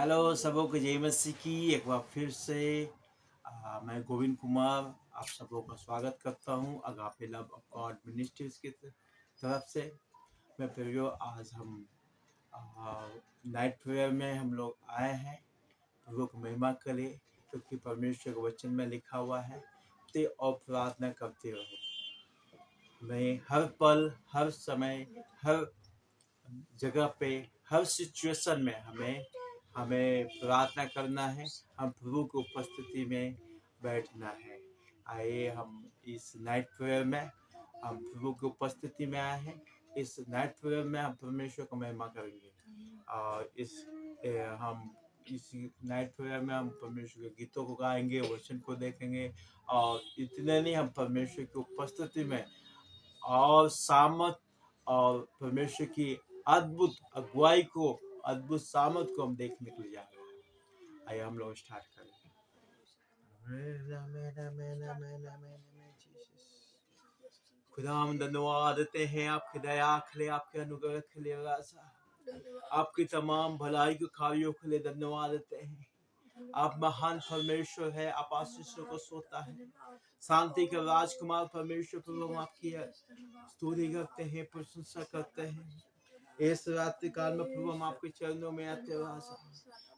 Hello सबों को जय मसीह की एक बार फिर से मैं गोविंद कुमार आप सबों का स्वागत करता हूँ agape love of God ministries की तरफ से। मैं प्रियो आज हम नाइट प्रेयर में हम लोग आए हैं। प्रभु को महिमा करें क्योंकि परमेश्वर के वचन में लिखा हुआ है ते और प्रार्थना करते रहो। मैं हर पल हर समय हर जगह पे हर सिचुएशन में हमें प्रार्थना करना है। हम प्रभु की उपस्थिति में बैठना है। आइए हम इस नाइट प्रेयर में हम प्रभु की उपस्थिति में आए हैं। इस नाइट प्रेयर में हम परमेश्वर को महिमा करेंगे और हम इस नाइट प्रेयर में हम परमेश्वर के गीतों को गाएंगे, वचन को देखेंगे और इतने नहीं हम परमेश्वर की उपस्थिति में और सामर्थ और परमेश्वर की अद्भुत अगुवाई को अद्भुत सामर्थ को हम देखने के लिए जा रहे हैं। आइए हम लोग स्टार्ट करें। खुदा हम धन्यवाद देते हैं आपकी दया के लिए, आपके अनुग्रह के लिए, आपकी तमाम भलाई के कार्यों के लिए धन्यवाद देते हैं। आप महान परमेश्वर है, आप आशीषों को सोता है, शांति के राजकुमार परमेश्वर प्रभु हम आपकी स्तुति करते हैं, प्रशंसा करते हैं। इस रात्रि काल में प्रभु हम आपके चरणों में आते हैं।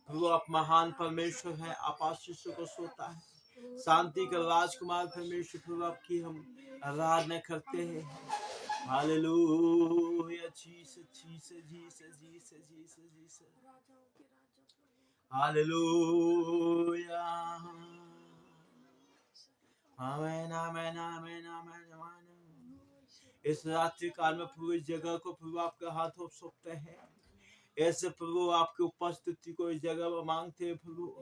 प्रभु आप महान परमेश्वर है, आप आशीषों को सोता है, शांति के राजकुमार परमेश्वर प्रभु आपकी हम आराधना करते हैं। Hallelujah Jesus Jesus Jesus Jesus Jesus Jesus hallelujah amen amen amen amen amen. इस रात्रि काल में प्रभु इस जगह को प्रभु आपके हाथों सौंपते हैं। ऐसे प्रभु आपकी उपस्थिति को इस जगह में मांगते हैं, प्रभु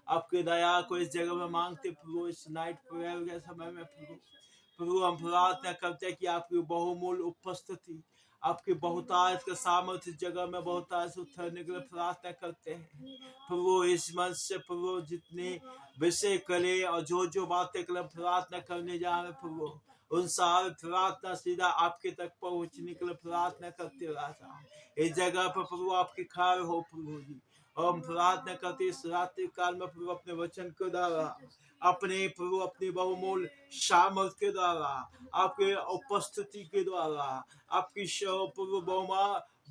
आपकी दया को इस जगह में मांगते प्रभु। इस नाइट प्रेयर के समय में प्रभु हम प्रार्थना करते हैं कि आपकी बहुमूल्य उपस्थिति, आपकी बहुतायत के सामर्थ्य इस जगह में बहुतायत उतरने के लिए प्रार्थना करते हैं। प्रभु इस मंच से प्रभु जितने विषय करे और जो बातें के लिए प्रार्थना करने जा रहे प्रभु, उन सारे प्रार्थना सीधा आपके तक पहुंचने के लिए प्रार्थना करते रहा। इस जगह पर प्रभु आपकी खार हो प्रभु जी, और हम प्रार्थना करते इस रात्रि काल में प्रभु अपने वचन के द्वारा, अपने प्रभु अपनी बहुमूल्य सामर्थ के द्वारा, आपके उपस्थिति के द्वारा, आपकी प्रभु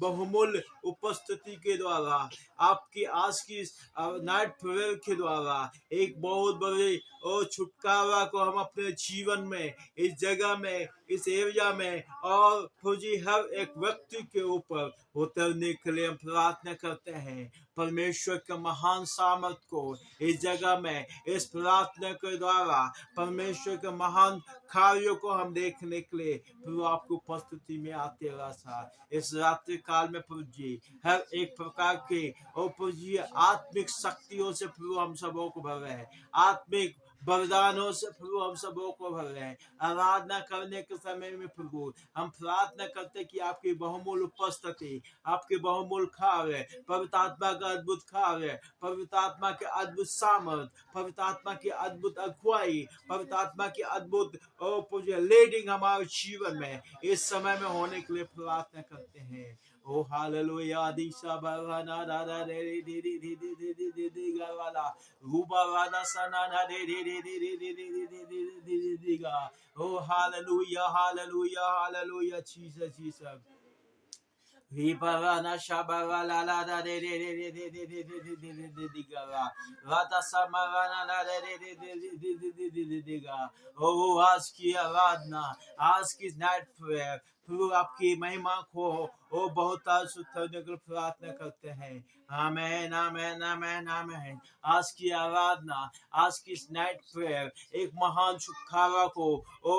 बहुमूल्य उपस्थिति के द्वारा, आपकी आज की नाइट प्रेयर के द्वारा एक बहुत बड़े और छुटकारा को हम अपने जीवन में, इस जगह में, इस एरिया में और फौजी हर एक व्यक्ति के ऊपर उतरने के लिए हम प्रार्थना करते हैं। परमेश्वर के महान सामर्थ को इस जगह में इस प्रार्थना के द्वारा परमेश्वर के महान कार्यों को हम देखने के लिए प्रभु आपकी उपस्थिति में आते रहा। इस रात्रि काल में प्रभु जी हर एक प्रकार के और प्रभु जी आत्मिक शक्तियों से प्रभु हम सबों को भर रहे हैं, आत्मिक वरदानों से प्रभु हम सबों को भर रहे हैं। आराधना करने के समय में प्रभु हम प्रार्थना करते कि आपकी बहुमूल्य उपस्थिति, आपके बहुमूल्य कार्य, पवित्र आत्मा का अद्भुत कार्य, पवित्र आत्मा के अद्भुत सामर्थ, पवित्र आत्मा की अद्भुत अगुवाई, पवित्र आत्मा की अद्भुत लीडिंग हमारे जीवन में इस समय में होने के लिए प्रार्थना करते हैं। ओ हालेलुया दिशा भगवाना दादा रे रे रे रे रे रे रे रे रे गावाला रूबा वाला सना ना रे रे रे रे रे रे रे रे रे रे रे रे गा। Oh hallelujah hallelujah hallelujah Jesus Jesus Viparana shabarala la da de de de de de de de de de de de de de gara. Rata samarana la de de de de de de de de de de ga. Oh आज की आराधना, आज की night prayer प्रभु आपकी महिमा को ओ बहुत सुधरने के लिए प्रार्थना करते हैं। आमेन आमेन आमेन आमेन। आज की आराधना, आज की नाइट प्रेयर एक महान छुटकारा को ओ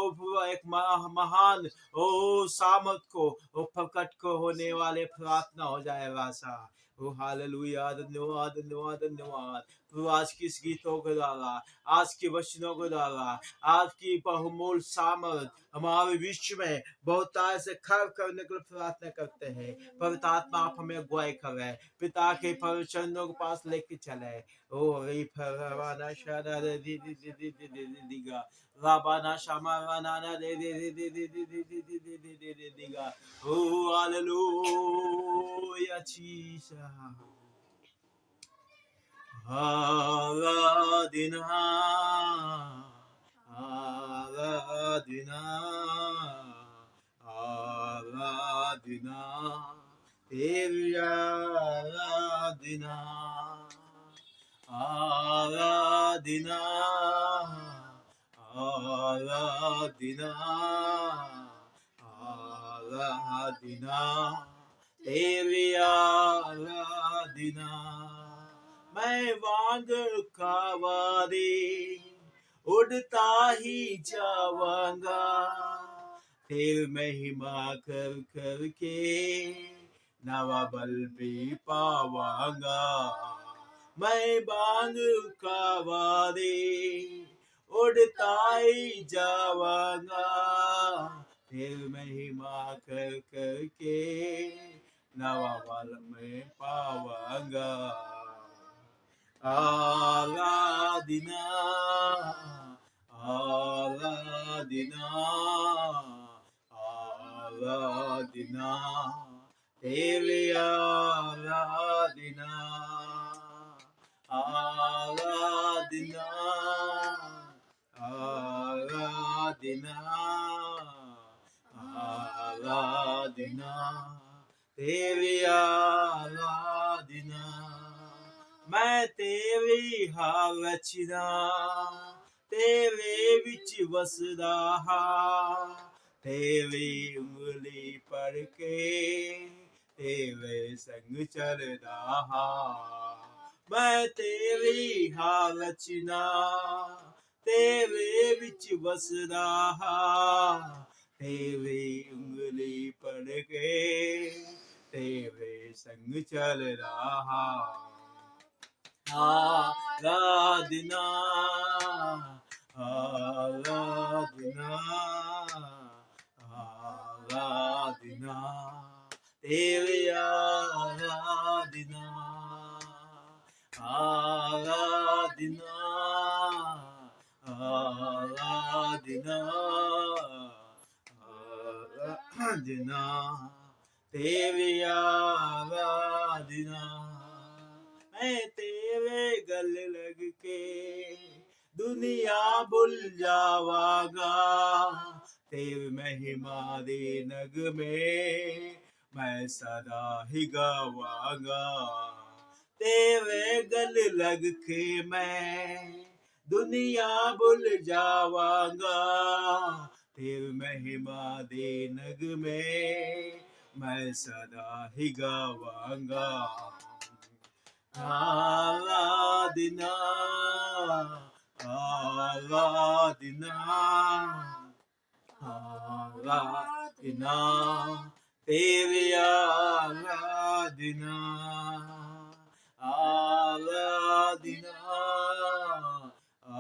एक महान ओ सामर्थ को ओ प्रकट को होने वाले प्रार्थना हो जाएगा सा। ओ हालेलुया धन्यवाद धन्यवाद धन्यवाद। प्रभु आज की इस गीतों के द्वारा, आज के वचनों के द्वारा, आज की बहुमूल्य सामर्थ हमारे विश्व में बहुत से खर्व करने के लिए प्रार्थना करते हैं। पवित्र आत्मा आप हमें अगुवाई करे, पिता के पवित्र चरणों के पास लेके चले। ओ रे फरवाना शादा दे दी दी दी दी दी दी दी गा राबाना शामाना दे दे दे दे दे दे दे दे दे दे दे दे दे दी गा। ओ हालेलुया जीसस आराधना आराधना आराधना तेरी आराधना आराधना आराधना आराधना तेरी आराधना मैं वांग कावारी उड़ता ही जावांगा तेरी महिमा कर कर के नवा बल भी पावांगा मैं बांग कावारी उड़ता ही जावांगा तेरी महिमा कर कर के नवा बल में पावांगा आराधना आराधना आराधना तेरी आराधना आराधना आराधना आराधना तेरी आराधना मैं तेरी हाल रचना तेरे विच वसदा तेरी उंगली पढ़ के तेरे संग चलदा मैं तेरी हाल रचना तेरे विच वसदा तेरी उंगली पढ़ के तेरे संग चल रहा आराधना आराधना आराधना तेरी आराधना आराधना आराधना आराधना तेरी आराधना मैं तेरे गले लग के दुनिया भूल जावागा तेरी महिमा दे नग में मैं सदा ही गावागा तेरे गले लग के मैं दुनिया भूल जावागा तेरी महिमा दे नग में मैं सदा ही गावागा आराधना आराधना आराधना तेरी आराधना आराधना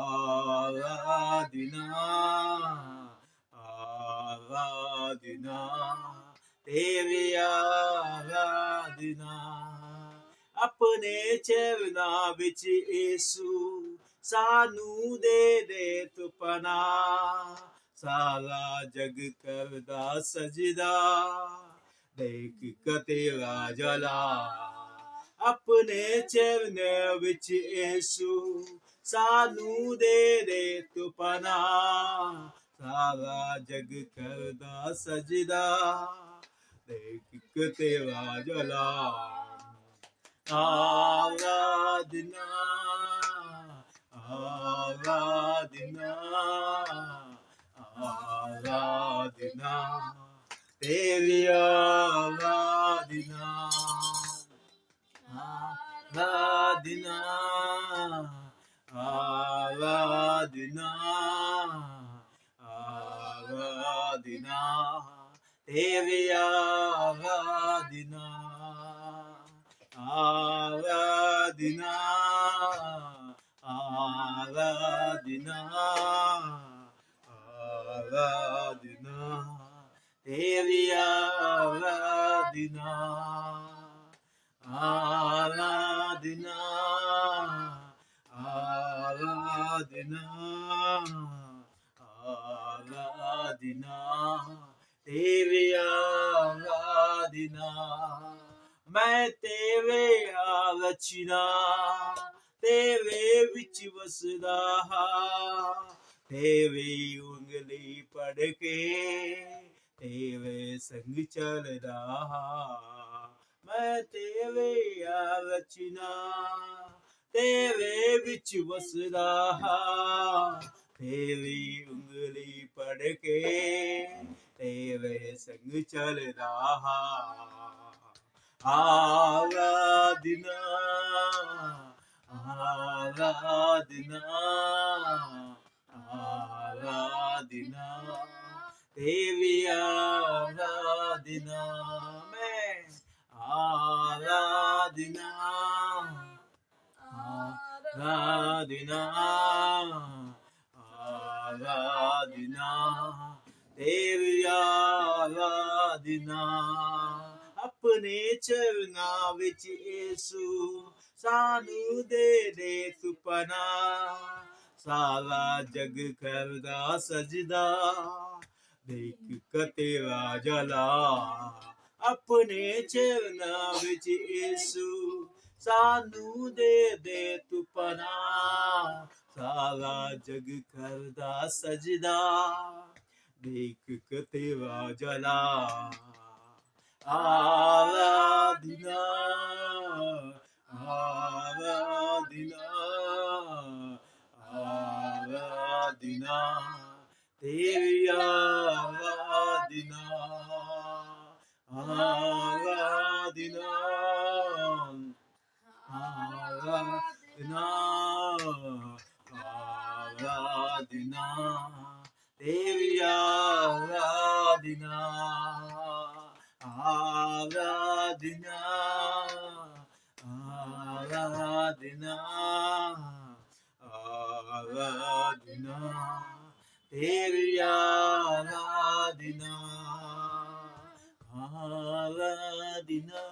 आराधना आराधना तेरी आराधना अपने चरना विच यीशु सानू दे तू पना सारा जग करदा सजदा देख के तेरा जला अपने चरण विच यीशु सानू दे तू पना सारा जग करदा सजदा देख के तेरा जला आराधना आराधना आराधना तेरी आराधना आराधना आराधना आराधना तेरी आराधना आराधना आराधना आराधना तेरी आराधना आराधना आराधना आराधना तेरी आराधना मैं तेरे आरचना तेरे विच वसदा तेरी उंगली पढ़ के तेरे संग चलदा मैं तेरे रचना तेरे विच वसदा तेरी उंगली पढ़ के तेरे संग चलदा आराधना आराधना आराधना तेरी आराधना मैं आराधना आराधना आराधना तेरी आराधना अपने चरना विच यीशु सानू दे सुपना सारा जग करदा सजदा देख कतेरा जला अपने चरना विच यीशु सानू दे तुपना सारा जग करदा सजदा देख कतेरा जला आराधना आराधना आराधना तेरी आराधना आराधना आराधना आराधना तेरी आराधना आराधना आराधना आराधना तेरी आराधना आराधना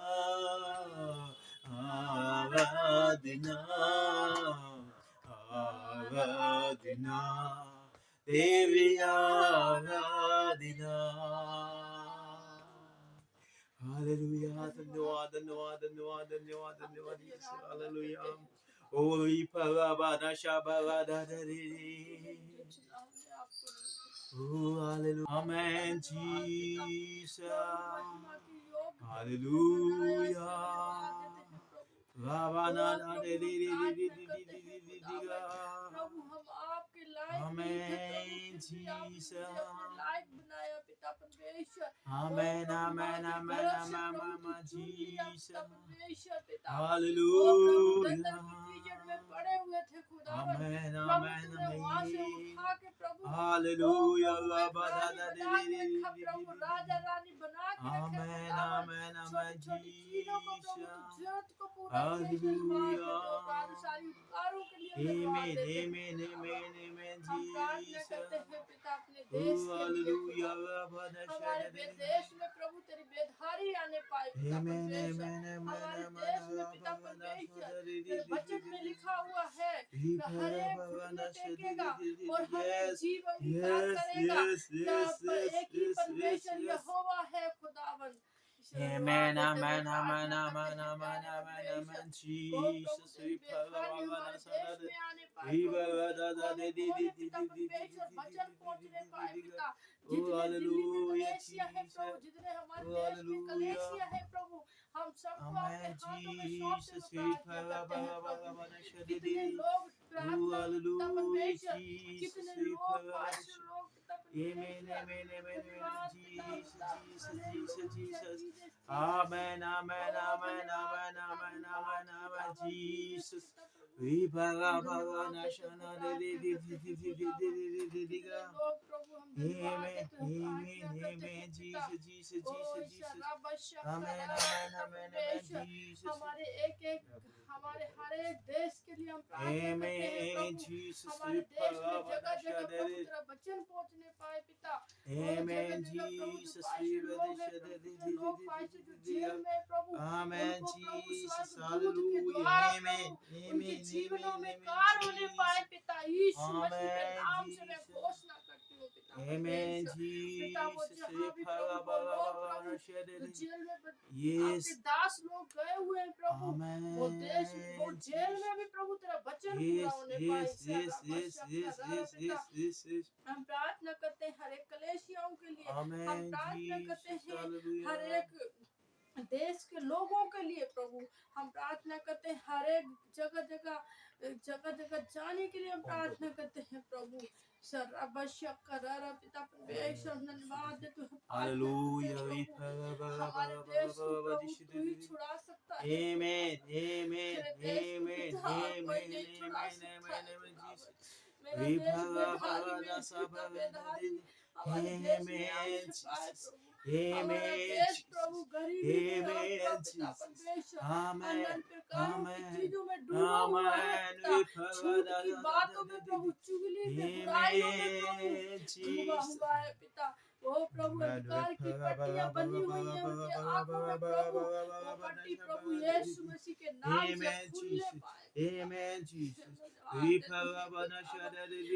आराधना आराधना तेरी आराधना हालेलुया धन्यवाद धन्यवाद धन्यवाद धन्यवाद धन्यवाद यीशु हालेलुया ओरी पराबादा शाबादा रे Oh, hallelujah. Amen, Jesus. Hallelujah. Amen, Jesus. Amen, amen, amen, amen, Jesus. Hallelujah. Amen, amen, amen. Hallelujah. Amen, amen, amen, Jesus. Hallelujah. Amen, amen, amen, amen, Jesus. Oh, hallelujah. हमारे देश में प्रभु तेरी बेधारी आने पाए पिता परमेश्वर हमारे देश में पिता परमेश्वर तेरे वचन में लिखा हुआ है कि हर एक घुटने टेकेगा और हर एक जीव अंगीकार करेगा एक ही परमेश्वर यहोवा है खुदावन Amen, amen, amen, amen, amen, amen, amen, Jesus. We pray, oh, hallelujah, Jesus. Oh, hallelujah. हम सबको अपने हाथों में Jesus, सौंपते हुए प्रार्थना करते हैं प्रभु कितने लोग प्रार्थना पिता परमेश्वर कितने लोग पास्टर लोग पिता परमेश्वर Amen, amen, amen, Jesus, Jesus. Amen, amen, amen, amen, amen, amen, amen, Jesus. We Amen, amen, amen, Jesus, Jesus, Jesus, Jesus. Amen, amen, amen, amen, Jesus. हमारे हमारे हर एक देश के लिए हम प्रार्थना करते हैं Amen, प्रभु Jesus. हमारे देश में जगह जगह प्रभु तेरा वचन पहुंचने पाए पिता Amen, Jesus. लोग पास्टर जो जेल में प्रभु Amen, उनको प्रभु Jesus. स्वर्गदूत के Hallelujah. द्वारा Amen, प्रभु amen, उनके जीवनों में amen, कार्य होने पाए Jesus. पिता यीशु मसीह के Amen, नाम से मैं Jesus. घोषणा करती हूँ पिता पिता Amen, परमेश्वर। पिता वो Jesus. जहाँ भी प्रभु वो लोग प्रभु जो जेल में Yes. आपके दास लोग गए हुए हैं प्रभु, वो देश वो Amen. जेल में भी प्रभु तेरा वचन पूरा Yes, होने पाए। yes, yes, yes, yes, yes, yes, yes, yes. हम प्रार्थना करते हैं हर एक कलेशियाओं के लिए, हम Amen, प्रार्थना करते Jesus. हैं Hallelujah. हर एक देश के लोगों के लिए प्रभु, हम प्रार्थना करते हैं हर एक जगह जगह जाने के लिए हम प्रार्थना करते हैं प्रभु। सर अवश्य करारा पिता परमेश्वर धन्यवाद देते हैं। Hallelujah. हमारे देश को प्रभु तू ही छुड़ा सकता है। Amen, amen, मेरे देश को amen, पिता कोई amen, नहीं छुड़ा amen, सकता amen, है amen, खुदावन। Jesus. मेरा देश बेधारी में पिता बेधारी हमारे देश में आने Amen, पाए Jesus. प्रभु। हमारा Amen, देश प्रभु Jesus. गरीबी में और Amen, पिता Jesus. परमेश्वर Amen, अनंत प्रकारों की amen, चीजों में डूबा हुआ है amen. पिता। झूठ की बातों में प्रभु, चुगली में बुराइयों में प्रभु Amen, डूबा Jesus. हुआ है पिता। वो प्रभु अंधकार की पट्टियां बनी हुई है उनके आंखों में प्रभु, वो पट्टी प्रभु यीशु मसीह के नाम से Amen, खुलने Jesus. पाए। Amen, Jesus.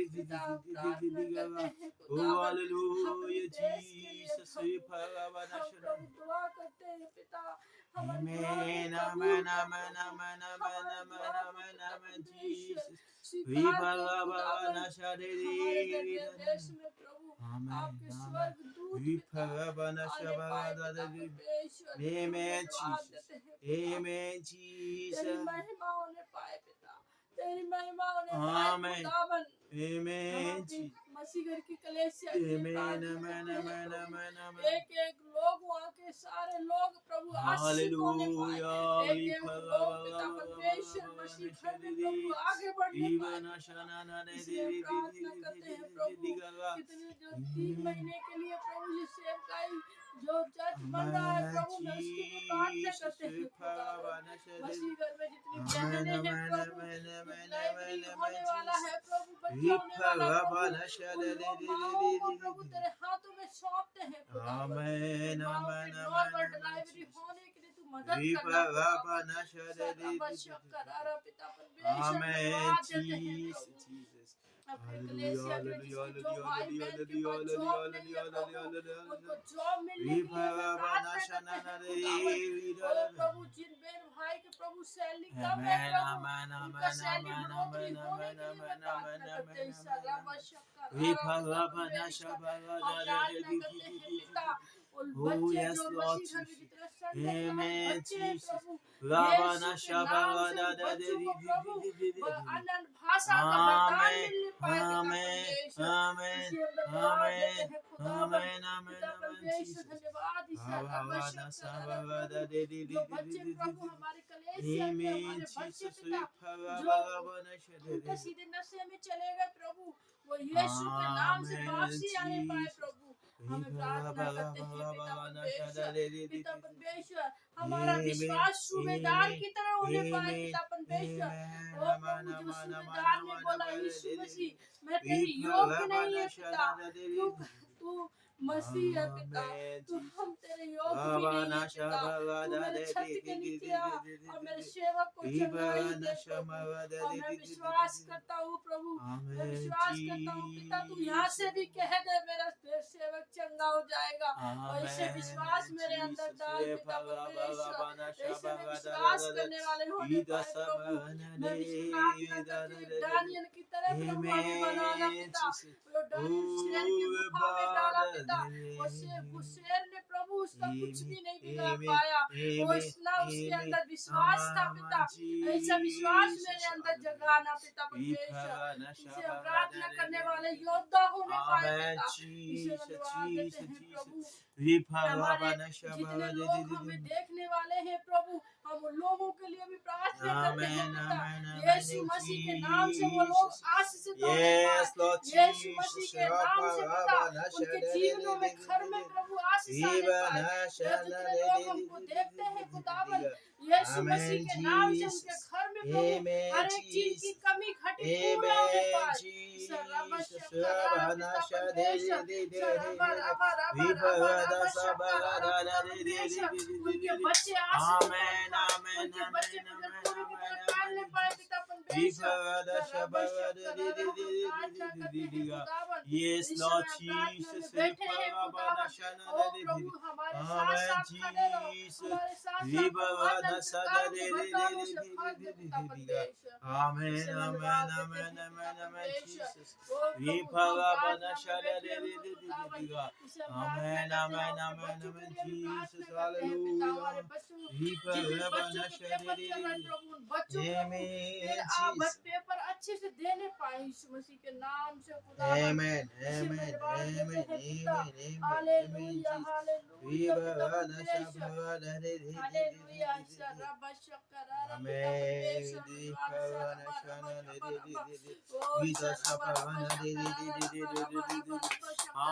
पिता हम प्रार्थना करते हैं Oh, खुदावन, hallelujah, अपने देश के लिए Jesus. प्रभु, हम प्रभु दुआ करते हैं पिता। हमारी दुआ को Amen, कबूल amen, कर amen, प्रभु। amen, amen, हमारी amen, दुआ को amen, पिता amen, परमेश्वर Jesus. स्वीकार कर खुदावन। हमारे देश में प्रभु आपके स्वर्ग दूत पिता आने पाए पिता परमेश्वर। हम Amen, धन्यवाद Jesus. देते हैं पिता। Amen, तेरी Jesus. महिमा होने पाए पिता, तेरी महिमा होने पाए Amen. खुदावन। हम Amen, अपनी Jesus. मसीह घर की कलीसिया के लिए Amen, प्रार्थना amen, करते हैं amen, प्रभु। amen, amen. एक एक लोग वहाँ के सारे लोग प्रभु आशीष होने पाए। Hallelujah. एक एक लोग पिता परमेश्वर मसीह घर में प्रभु आगे बढ़ने पाए। इसलिए हम प्रार्थना करते हैं प्रभु, कितने जो 3 महीने के लिए प्रभु ये सेवकाई जो चर्च बन रहा है प्रभु, मैं उसके लिए प्रार्थना करते हैं खुदावन। मसीह घर में जितनी बहनें हैं प्रभु, लाइब्रेरी होने वाला है प्रभु, बच्चा होने वाला प्रभु, उन लोग माओं को प्रभु तेरे हाथों में सौंपते हैं खुदावन। Amen, माओं amen, के amen, normal amen, library Jesus. होने के लिए तू मदद करना खुदावन। सर्वशक्ति करारा पिता परमेश्वर Amen, धन्यवाद देते हैं Jesus, प्रभु। Jesus. अपने Hallelujah, कलीसिया के लिए hallelujah, जिसके जो भाई hallelujah, बहन के पास hallelujah, जॉब नहीं है प्रभु, उनको जॉब मिलने के लिए मैं प्रार्थना करते हैं खुदावन। ओ प्रभु, जिन बहन भाई के प्रभु सैलरी कम है Amen, प्रभु, amen, उनका amen, सैलरी amen, बढ़ोतरी amen, होने amen, के लिए मैं amen, प्रार्थना amen, करते हैं। amen, सर्वशक्ति We पिता परमेश्वर, हम प्रार्थना करते हैं पिता, उन Oh, बच्चे yes, जो Lord मसीह घर में Jesus. जितने संडे क्लास Amen, बच्चे हैं Jesus. प्रभु, Rabana यीशु के नाम से उन बच्चों को प्रभु अनंत भाषा का वरदान Amen, मिलने पाए पिता amen, परमेश्वर। amen, इसे हम धन्यवाद देते amen, हैं खुदावन। amen, amen, पिता amen, परमेश्वर Jesus. धन्यवाद ईश्वर अवश्य करारा प्रभु। जो बच्चे प्रभु हमारे कलीसिया के Amen, हमारे बच्चे Jesus. पिता जो उनके सीधे नशे में चले गए प्रभु, वो यीशु के नाम से वापसी आने पाए प्रभु। हमें प्रार्थना करते हैं पिता परमेश्वर। पिता परमेश्वर हमारा विश्वास सूबेदार की तरह होने पाए पिता परमेश्वर। ओ प्रभु, जो सूबेदार ने बोला यीशु मसीह मैं तेरी योग्य नहीं है पिता, तू मसीह है पिता, तू हम तेरे योग्य भी नहीं है पिता, तू मेरे छत के नीचे आ और मेरे सेवक को चंगाई दे प्रभु। और मैं विश्वास करता हूँ प्रभु, मैं विश्वास करता हूँ पिता, तू यहाँ से भी कह दे मेरा सेवक चंगा हो जाएगा। और इसे विश्वास मेरे अंदर डाल पिता परमेश्वर। ऐसे में विश्वास करने वाले होने पाए प्रभु। मैं प्रार्थना करती हूँ दानियल की तरह प्रभु हमें बनाना पिता। वो दानियल शेर की गुफा में डाला पिता, वो शेर ने प्रभु उसका कुछ भी नहीं बिगाड़ पाया। वो इतना उसके अंदर विश्वास था पिता, ऐसा विश्वास मेरे अंदर जगाना पिता परमेश्वर। इसे हम प्रार्थना करने वाले योद्धा होने पाए पिता, इसे धन्यवाद देते हैं प्रभु। हमारे जितने लोग हमें देखने वाले हैं प्रभु, हम उन लोगों के लिए भी प्रार्थना करते हैं पिता। यीशु मसीह के नाम से वो लोग आशीषित होने पाए। यीशु मसीह के नाम से पिता उनके जीवनों में घर में प्रभु आशीष आने पाए। जितने लोग हमको देखते हैं खुदावन, यीशु मसीह के नाम से उनके घर में प्रभु हर एक चीज की कमी घटी पूरा होने पाए। उनके बच्चे आशीष पाए पिता, उनके बच्चे पूरी तरह पालने पाए पिता Yes, Lord Jesus. बैठे हैं खुदावन। ओ प्रभु हमारे साथ साथ खड़े रहो, हमारे साथ साथ अनंत प्रकारों के वरदानों से भर दे पिता परमेश्वर। Amen, amen, amen, amen, amen, Jesus. Amen, amen, amen, amen, Jesus. Hallelujah. Amen, paper अच्छे से देने पाए यीशु मसीह के नाम से खुदा amen, amen, amen, amen, hallelujah amen, hallelujah पिता परमेश्वर हालेलुया रब शक्कर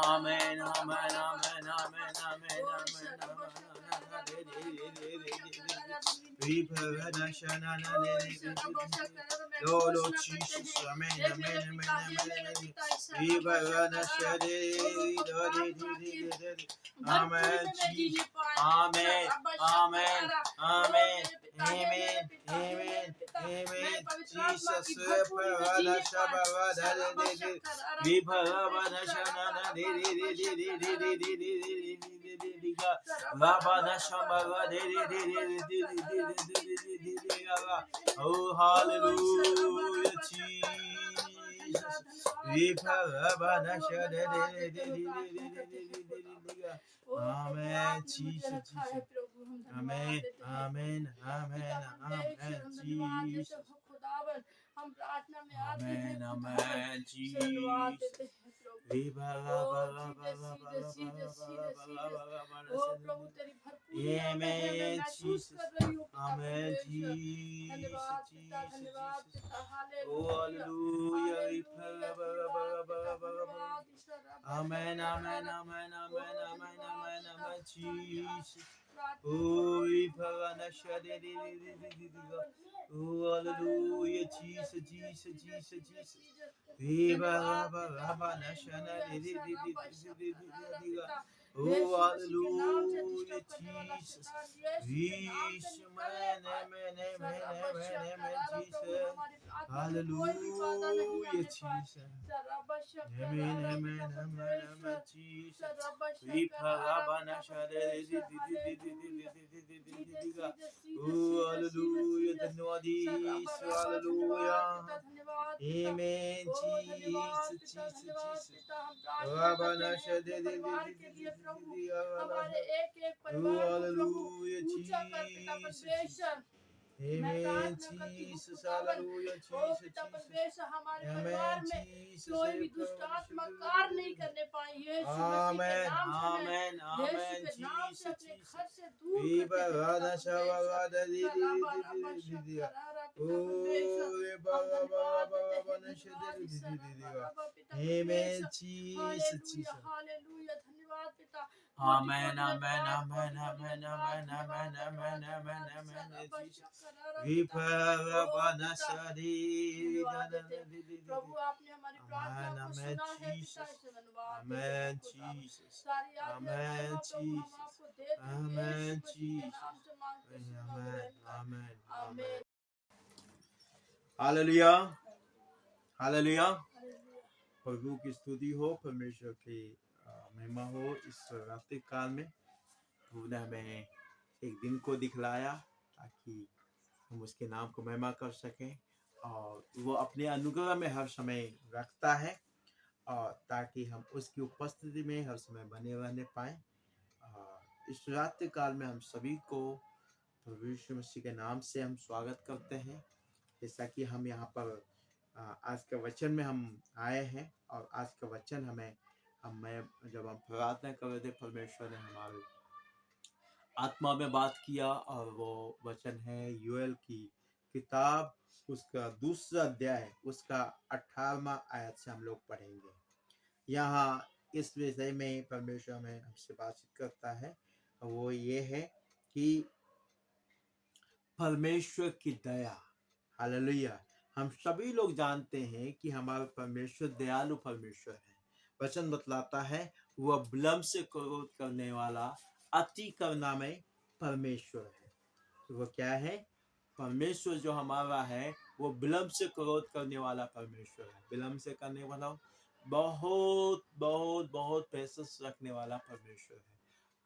Amen, amen, amen, amen, amen, Lord Jesus, amen, amen, amen, amen, Jesus, amen, amen, amen, amen, amen, amen, Jesus, oh hallelujah Jesus. Amen, Jesus, amen, amen, amen, amen, Jesus. हम प्रार्थना में आते हैं Amen, amen, Jesus. धन्यवाद देते हैं प्रभु ओ प्रभु तेरी भरपूरी मैं महसूस कर रही हूँ Amen, धन्यवाद पिता Jesus. पिता Oh, hallelujah. Amen, amen, amen, amen, amen, amen, amen, Jesus. Oh, hallelujah, Jesus, Jesus, Jesus, Jesus. Oh, hallelujah, Jesus. Amen, amen, amen, amen, Jesus. Hallelujah, Jesus. Amen, amen, amen, amen, Jesus. Oh, hallelujah, धन्यवाद यीशु, hallelujah. Amen, Jesus, Jesus, Jesus. हमारे एक एक परिवार को प्रभु ऊंचा कर पिता परमेश्वर Amen, Jesus, hallelujah, Jesus, Jesus. हमारे Amen, परिवार में Jesus. कोई भी दुष्ट आत्मा कार्य नहीं करने पाए यीशु मसीह के Amen, नाम से amen, amen, यीशु के नाम से Jesus, अपने Jesus. घर से दूर Amen, Jesus, Jesus. हालेलुया धन्यवाद पिता Amen, amen, amen, amen, amen, amen, amen, amen, amen, Jesus. प्रभु आपने हमारी प्रार्थना को सुना है पिता इसे धन्यवाद Amen, Jesus. सारी Amen, Jesus. Amen, Jesus. Amen, amen, amen. Hallelujah. Hallelujah. प्रभु की स्तुति हो, परमेश्वर की महिमा हो। इस रात्रि काल में प्रभु ने हमें एक दिन को दिखलाया ताकि हम उसके नाम को महिमा कर सकें, और वो अपने अनुग्रह में हर समय रखता है, और ताकि हम उसकी उपस्थिति में हर समय बने रहने पाएं। इस रात्रि काल में हम सभी को प्रभु यीशु मसीह के नाम से हम स्वागत करते हैं। जैसा कि हम यहाँ पर आज के वचन में हम आए हैं, और आज का वचन जब हम प्रार्थना कर रहे थे, परमेश्वर ने हमारे आत्मा में बात किया, और वो वचन है योएल की किताब, उसका दूसरा अध्याय, उसका 18वां आयत से हम लोग पढ़ेंगे। यहाँ इस विषय में परमेश्वर में हमसे बातचीत करता है, वो ये है कि परमेश्वर की दया। हालेलुया। हम सभी लोग जानते हैं कि हमारा परमेश्वर दयालु परमेश्वर है। वचन बतलाता है वह विलंब से क्रोध करने वाला, अति करुणामय परमेश्वर है। तो वह क्या है? परमेश्वर जो हमारा है वो विलम्ब से क्रोध करने वाला परमेश्वर है। विलम्ब से करने वाला बहुत बहुत बहुत पेशेंस रखने वाला परमेश्वर है।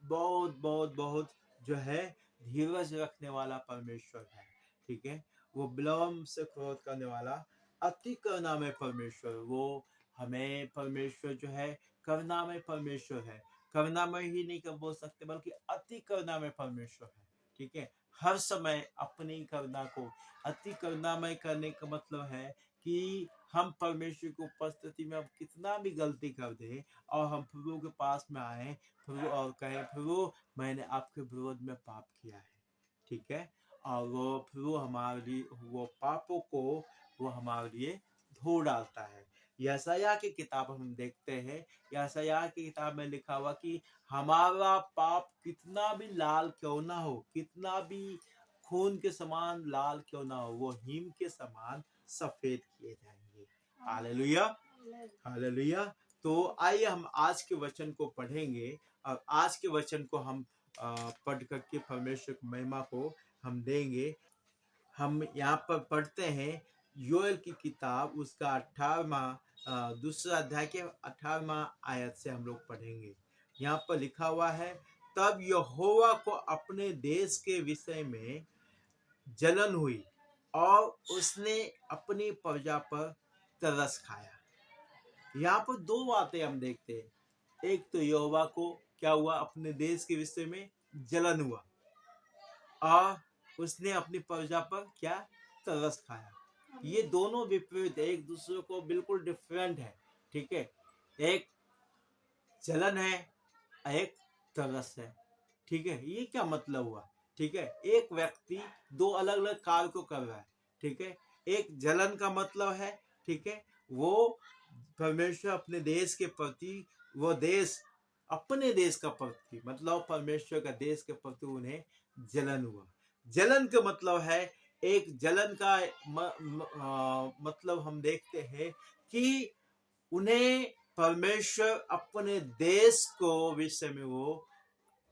बहुत बहुत बहुत जो है धीरज रखने वाला परमेश्वर है। ठीक है, वो विलम्ब से क्रोध करने वाला अति करुणामय परमेश्वर, वो हमें परमेश्वर जो है करुणामय परमेश्वर है। करुणामय ही नहीं कर बोल सकते बल्कि अति करुणामय परमेश्वर है। ठीक है, हर समय अपनी करुणा को अति करुणामय करने का मतलब है कि हम परमेश्वर की उपस्थिति में अब कितना भी गलती कर दे और हम प्रभु के पास में आए, प्रभु और कहें प्रभु मैंने आपके विरोध में पाप किया है। ठीक है, और वो प्रभु हमारे लिए वो पापों को वो हमारे लिए धो डालता है। यशायाह की किताब हम देखते हैं, यशायाह की किताब में लिखा हुआ कि हमारा पाप कितना भी लाल क्यों ना हो, कितना भी खून के समान लाल क्यों ना हो, वो हिम के समान सफेद किए जाएंगे। Hallelujah, hallelujah. तो आइए हम आज के वचन को पढ़ेंगे और आज के वचन को हम पढ़ करके परमेश्वर की महिमा को हम देंगे। हम यहाँ पर पढ़ते हैं योएल की किताब उसका 18वां दूसरा अध्याय के 18वां आयत से हम लोग पढ़ेंगे। यहाँ पर लिखा हुआ है, तब यहोवा को अपने देश के विषय में जलन हुई और उसने अपनी प्रजा पर तरस खाया। यहाँ पर दो बातें हम देखते हैं। एक तो यहोवा को क्या हुआ, अपने देश के विषय में जलन हुआ और उसने अपनी प्रजा पर क्या, तरस खाया। ये दोनों विपरीत है, एक दूसरे को बिल्कुल डिफरेंट है। ठीक है, एक जलन है, एक तरस है। ठीक है, ये क्या मतलब हुआ? ठीक है, एक व्यक्ति दो अलग अलग कार्य को कर रहा है। ठीक है, एक जलन का मतलब है, ठीक है, वो परमेश्वर अपने देश के प्रति, वो देश अपने देश का प्रति मतलब परमेश्वर का देश के प्रति उन्हें जलन हुआ। जलन का मतलब है, एक जलन का मतलब हम देखते हैं कि उन्हें परमेश्वर अपने देश को विषय में वो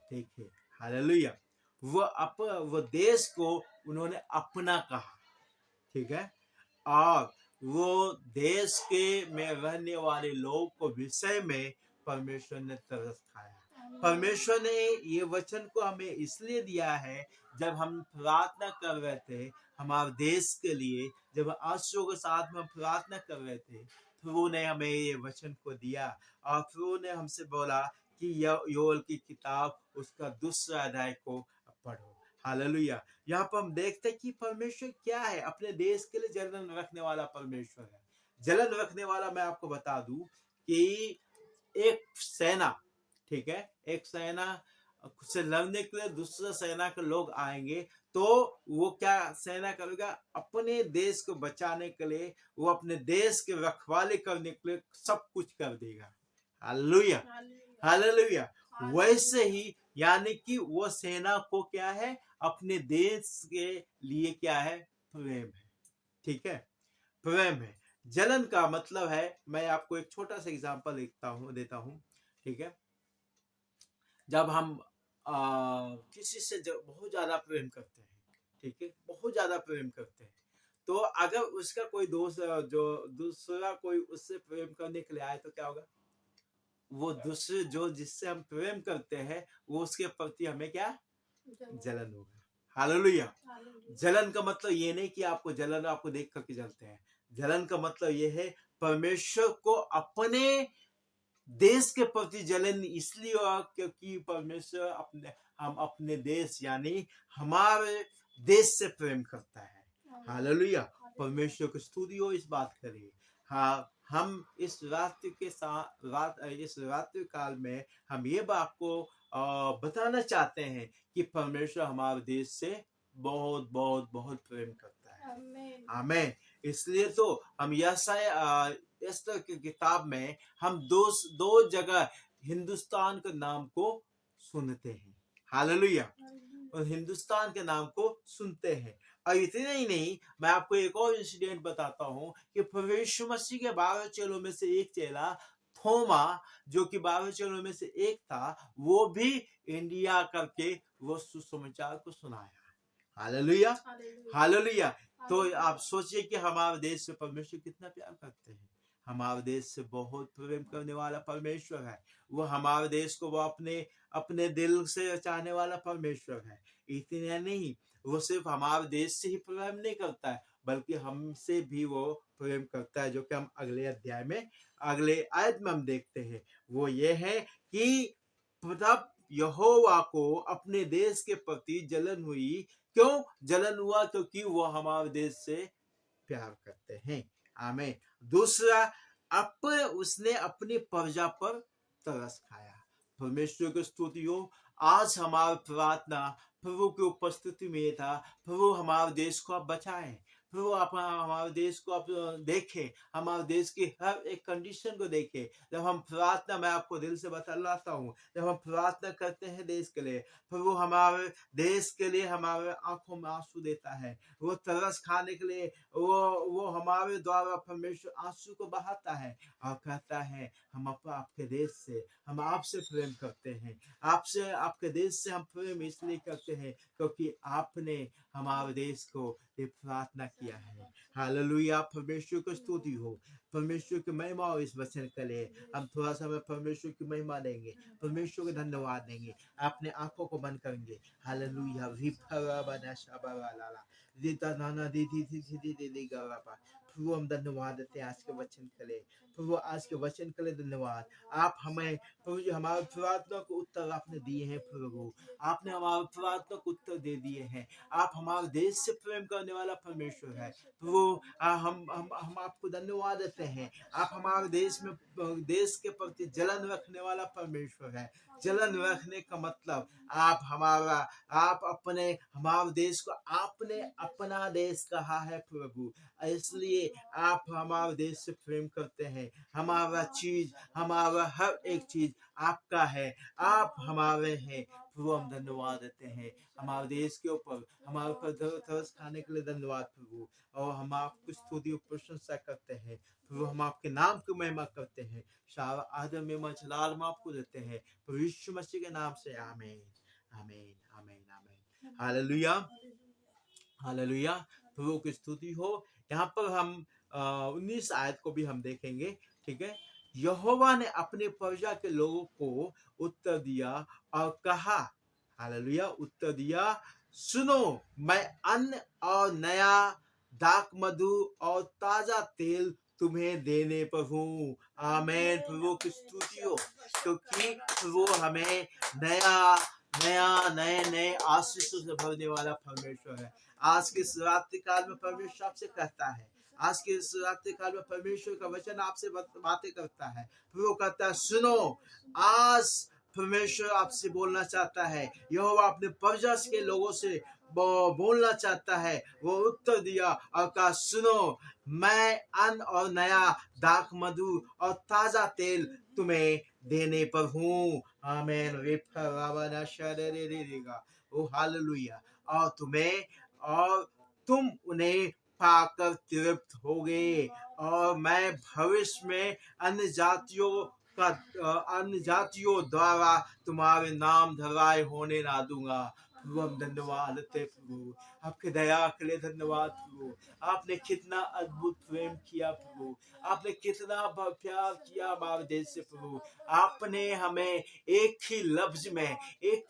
देखे। हालेलुया, वो देश को उन्होंने अपना कहा। ठीक है, और वो देश के में रहने वाले लोग को विषय में परमेश्वर ने तरस खाया। परमेश्वर ने ये वचन को हमें इसलिए दिया है, जब हम प्रार्थना कर रहे थे हमारे देश के लिए, जब आंसुओं के साथ में हम प्रार्थना कर रहे थे, प्रभु ने हमें ये वचन को दिया और प्रभु ने हमसे बोला कि योएल की किताब उसका दूसरा अध्याय को पढ़ो। हालेलुया। यहाँ पर हम देखते हैं कि परमेश्वर क्या है, अपने देश के लिए जलन रखने वाला परमेश्वर है। जलन रखने वाला मैं आपको बता दूं कि एक सेना, ठीक है, एक सेना से लड़ने के लिए दूसरा सेना के लोग आएंगे तो वो क्या सेना करेगा, अपने देश को बचाने के लिए, वो अपने देश के रखवाले करने के लिए सब कुछ कर देगा। Hallelujah, hallelujah. वैसे ही यानी कि वो सेना को क्या है, अपने देश के लिए क्या है, प्रेम है। ठीक है, प्रेम है। जलन का मतलब है, मैं आपको एक छोटा सा एग्जांपल देता हूँ। ठीक है, जब हम किसी से बहुत ज्यादा प्रेम करते हैं, ठीक है, बहुत ज्यादा प्रेम करते हैं, तो अगर उसका कोई दोस्त जो दूसरा कोई उससे प्रेम करने के लिए आए तो क्या होगा, वो दूसरे जो जिससे हम प्रेम करते हैं वो उसके प्रति हमें क्या, जलन होगा। हालेलुया। जलन का मतलब ये नहीं कि आपको जलन आपको देख करके जलते हैं। जलन का मतलब ये है परमेश्वर को अपने देश के प्रति जलन इसलिए हुआ क्योंकि परमेश्वर हम अपने देश यानी हमारे देश से प्रेम करता है। हालेलुया, परमेश्वर की स्तुति हो इस बात के लिए। हाँ, हम इस रात्रि काल में हम ये बात को बताना चाहते हैं कि परमेश्वर हमारे देश से बहुत बहुत बहुत प्रेम करता है। आमीन। इसलिए तो हम एस्तर की किताब में हम दो जगह हिंदुस्तान के नाम को सुनते हैं। हालेलुया, और हिंदुस्तान के नाम को सुनते हैं। और इतना ही नहीं, मैं आपको एक और इंसिडेंट बताता हूँ कि प्रभु यीशु मसीह के 12 चेलों में से एक चेला थोमा, जो कि 12 चेलों में से एक था, वो भी इंडिया करके वो सुसमाचार को सुनाया। Hallelujah, hallelujah, hallelujah. तो हालेलुया। आप सोचिए कि हमारे देश से परमेश्वर कितना प्यार करते हैं। हमारे देश से बहुत प्रेम करने वाला परमेश्वर है। वो हमारे देश को वो अपने अपने दिल से चाहने वाला परमेश्वर है। इतना नहीं, वो सिर्फ हमारे देश से ही प्रेम नहीं करता है, बल्कि हमसे भी वो प्रेम करता है, जो कि हम अगले अध्याय में, अगले आयत में हम देखते हैं। वो ये है कि तब यहोवा को अपने देश के प्रति जलन हुई। क्यों जलन हुआ? क्योंकि वो हमारे देश से प्यार करते हैं। आमीन। दूसरा, उसने अपनी प्रजा पर तरस खाया। परमेश्वर की स्तुति हो। आज हमारी प्रार्थना प्रभु की उपस्थिति में था, प्रभु हमारे देश को आप बचाएं, प्रभु आप हमारे देश को आप देखें, हमारे देश की हर एक कंडीशन को देखें। जब हम प्रार्थना, मैं आपको दिल से बतलाता हूँ, जब हम प्रार्थना करते हैं देश के लिए, प्रभु हमारे देश के लिए हमारे आंखों में आंसू देता है। वो तरस खाने के लिए वो हमारे द्वारा परमेश्वर आंसू को बहाता है और कहता है हम आपके देश से, हम आपसे प्रेम करते हैं, आपसे, आपके देश से हम प्रेम इसलिए करते हैं क्योंकि आपने हमारे देश को ये प्रार्थना किया है। हालेलुया, परमेश्वर की स्तुति हो, परमेश्वर की महिमा हो इस वचन के लिए। हम थोड़ा समय परमेश्वर की महिमा देंगे, परमेश्वर को धन्यवाद देंगे, अपने आंखों को बंद करेंगे। हालेलुया, प्रभु हम धन्यवाद देते हैं आज के वचन के लिए। प्रभु आज के वचन के लिए धन्यवाद। आप हमें प्रभु जी हमारे प्रार्थना को उत्तर आपने दिए हैं। प्रभु आपने हमारे प्रार्थना को उत्तर दे दिए हैं। आप हमारे देश से प्रेम करने वाला परमेश्वर है। प्रभु हम आपको धन्यवाद देते हैं। आप हमारे देश में, देश के प्रति जलन रखने वाला परमेश्वर है। जलन रखने का मतलब आप अपने हमारे देश को आपने अपना देश कहा है प्रभु, इसलिए आप हमारे देश से प्रेम करते हैं। हमारा चीज, हमारा हर एक चीज आपका है, आप हमारे हैं। प्रभु हम धन्यवाद देते हैं हमारे देश के ऊपर, हमारे ऊपर तरस खाने के लिए धन्यवाद प्रभु। और हम आपकी स्तुति और प्रशंसा करते हैं प्रभु, हम आपके नाम की महिमा करते हैं। सारा आदर में जलाल हम आपको देते हैं प्रभु यीशु मसीह के नाम से। आमीन, आमीन, आमीन, आमीन। हालेलुया, हालेलुया, प्रभु की स्तुति हो। यहाँ पर हम 19 आयत को भी हम देखेंगे। ठीक है। यहोवा ने अपने प्रजा के लोगों को उत्तर दिया और कहा, हालेलुया, उत्तर दिया, सुनो, मैं अन्न और नया दाख मधु और ताजा तेल तुम्हें देने पर हूँ। आमीन, प्रभु की स्तुति हो, क्योंकि प्रभु हमें नया नया नए नए आशीषों से भरने वाला परमेश्वर है। आज के इस रात्रि काल में परमेश्वर आपसे कहता है, आज के इस रात्रि काल में परमेश्वर का वचन आपसे बातें करता है। वो कहता है, सुनो, आज परमेश्वर आपसे बोलना चाहता है। यहोवा अपने प्रजा के लोगों से बोलना चाहता है। वो उत्तर दिया और कहा, सुनो, मैं अन्न और नया दाख मधु और ताजा तेल तुम्हें देने पर हूँ। आमीन। ओ हालेलुया। और तुम उन्हें पाकर तृप्त होगे, और मैं भविष्य में अन्य जातियों द्वारा तुम्हारे नाम धराए होने ना दूंगा। प्रभु हम धन्यवाद देते प्रभु, आपके दया के लिए धन्यवाद प्रभु। आपने कितना अद्भुत प्रेम किया प्रभु, आपने कितना प्यार किया हमारे देश से प्रभु। आपने हमें एक ही लफ्ज में, एक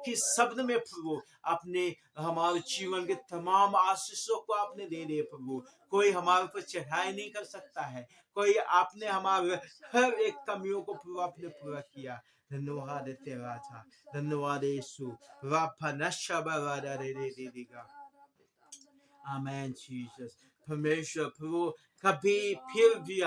ही शब्द में प्रभु अपने हमारे जीवन के तमाम आशीषों को आपने दे दिए प्रभु। कोई हमारे ऊपर चढ़ाई नहीं कर सकता है, कोई आपने हमारे हर एक कमियों को प्रभु आपने पूरा किया। धन्यवाद देते राजा, धन्यवाद यीशु। आमेन जीसस। परमेश्वर प्रभु कभी फिर भी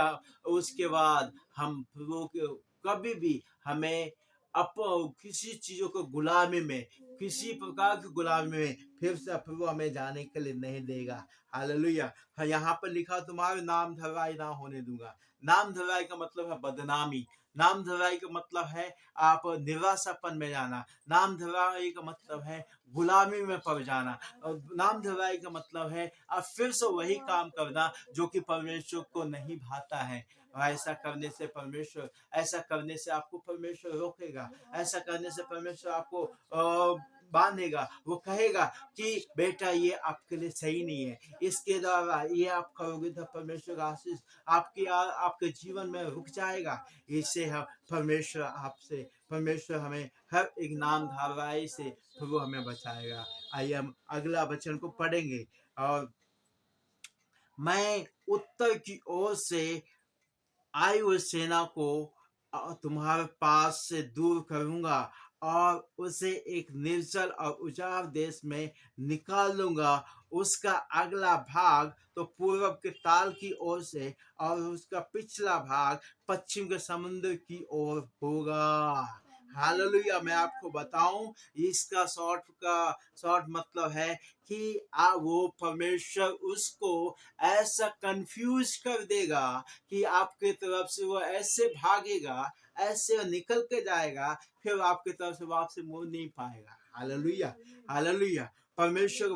उसके बाद हम प्रभु के कभी भी हमें किसी चीजों को गुलामी में, किसी प्रकार की गुलामी में फिर से प्रभु हमें जाने के लिए नहीं देगा। हालेलुया। यहाँ पर लिखा, तुम्हारे नाम धराई ना होने दूंगा। नाम धराई का मतलब है बदनामी। नाम धराई का मतलब है आप निराशापन में जाना। नाम धराई का मतलब है गुलामी में पड़ जाना। और नाम धराई का मतलब है आप फिर से वही काम करना जो कि परमेश्वर को नहीं भाता है। ऐसा करने से परमेश्वर, ऐसा करने से आपको परमेश्वर रोकेगा। ऐसा करने से परमेश्वर आपको बांधेगा, वो कहेगा कि बेटा ये आपके लिए सही नहीं है, इसके द्वारा ये आप करोगे तो परमेश्वर का आशीष आपके जीवन में रुक जाएगा। इससे हम परमेश्वर हमें हर एक नाम धाराई से प्रभु हमें बचाएगा। आइए हम अगला वचन को पढ़ेंगे। और मैं उत्तर की ओर से आई हुई सेना को तुम्हारे पास से दूर करूंगा और उसे एक निर्जल और उजाड़ देश में निकाल लूंगा। उसका अगला भाग तो पूर्व के ताल की ओर से और उसका पिछला भाग पश्चिम के समुद्र की ओर होगा। हालेलुया। मैं आपको बताऊं, इसका शॉर्ट मतलब है कि वो परमेश्वर उसको ऐसा कंफ्यूज कर देगा कि आपके तरफ से वो ऐसे भागेगा, ऐसे निकल के जाएगा, फिर आपके तरफ से वापस मुड़ नहीं पाएगा। Hallelujah, hallelujah. परमेश्वर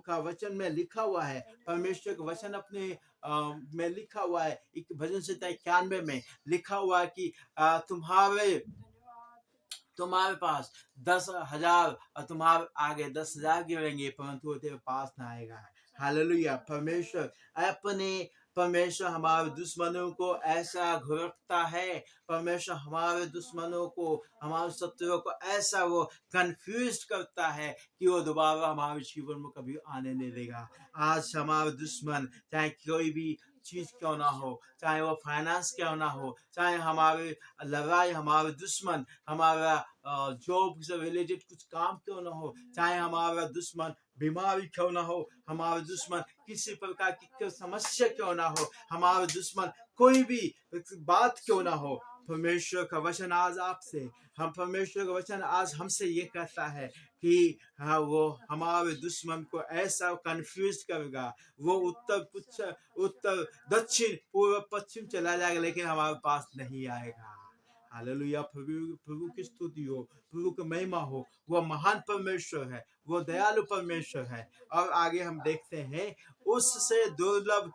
का वचन में लिखा हुआ है, परमेश्वर का वचन अपने में लिखा हुआ है, एक भजन संहिता 91 में लिखा हुआ है कि तुम्हारे पास 10,000 और तुम्हारे आगे 10,000 गिरेंगे परंतु वो तेरे पास ना आएगा। हालेलुया। परमेश्वर हमारे दुश्मनों को ऐसा घुरकता है, परमेश्वर हमारे दुश्मनों को, हमारे शत्रुओं को ऐसा वो कंफ्यूज करता है कि वो दोबारा हमारे जीवन में कभी आने नहीं देगा। आज हमारे दुश्मन, चाहे कोई भी चीज क्यों ना हो, चाहे वो फाइनेंस क्यों ना हो, चाहे हमारे लड़ाई, हमारे दुश्मन हमारा जॉब से रिलेटेड कुछ काम क्यों ना हो, चाहे हमारा दुश्मन बीमारी क्यों ना हो, हमारे दुश्मन किसी प्रकार की समस्या क्यों ना हो, हमारे दुश्मन कोई भी बात क्यों ना हो, परमेश्वर का वचन आज आपसे, परमेश्वर का वचन आज हमसे ये कहता है कि हाँ, वो हमारे दुश्मन को ऐसा कंफ्यूज करेगा, वो उत्तर दक्षिण पूर्व पश्चिम चला जाएगा लेकिन हमारे पास नहीं आएगा। हालेलुया। प्रभु की स्तुति हो, प्रभु की महिमा हो। वो महान परमेश्वर है, वो दयालु परमेश्वर है। और आगे हम देखते हैं, उससे दुर्लभ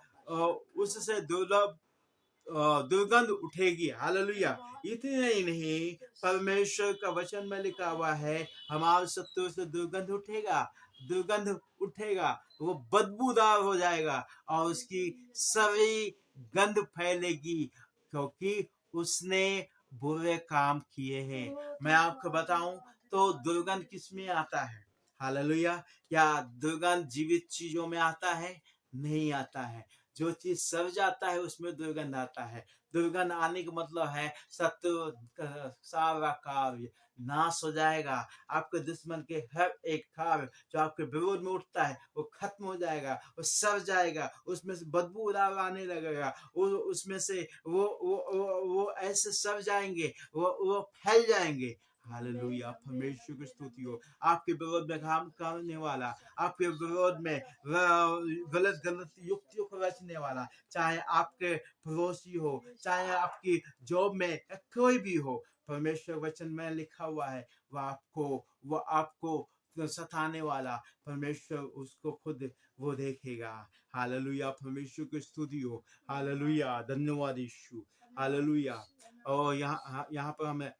दुर्गंध उठेगी। हालेलुया। इतना ही नहीं, परमेश्वर का वचन में लिखा हुआ है, हमारे शत्रु से दुर्गंध उठेगा, वो बदबूदार हो जाएगा और उसकी सभी गंध फैलेगी क्योंकि उसने बुरे काम किए हैं। मैं आपको बताऊं तो दुर्गंध किस में आता है? हालेलुया। क्या दुर्गंध जीवित चीजों में आता है? नहीं आता है। जो चीज सड़ जाता है उसमें दुर्गंध आता है। दुर्गंध आने का मतलब है शत्रु सारा कार्य नाश हो जाएगा। आपके दुश्मन के हर एक कार्य जो आपके विरोध में उठता है वो खत्म हो जाएगा, वो सड़ जाएगा, उसमें से बदबू आने लगेगा, उसमें से वो ऐसे सड़ जाएंगे, वो फैल जाएंगे। हालेलुया। परमेश्वर की स्तुति हो। आपके विरोध में काम करने वाला, आपके विरोध में गलत युक्तियों को रचने वाला, चाहे आपके पड़ोसी हो, चाहे आपकी जॉब में कोई भी हो, परमेश्वर वचन में लिखा हुआ है, वो आपको सताने वाला परमेश्वर उसको खुद वो देखेगा। हालेलुया। परमेश्वर की स्तुति हो। हालेलुया। धन्यवाद यीशु। हालेलुया। और यहाँ पर हमें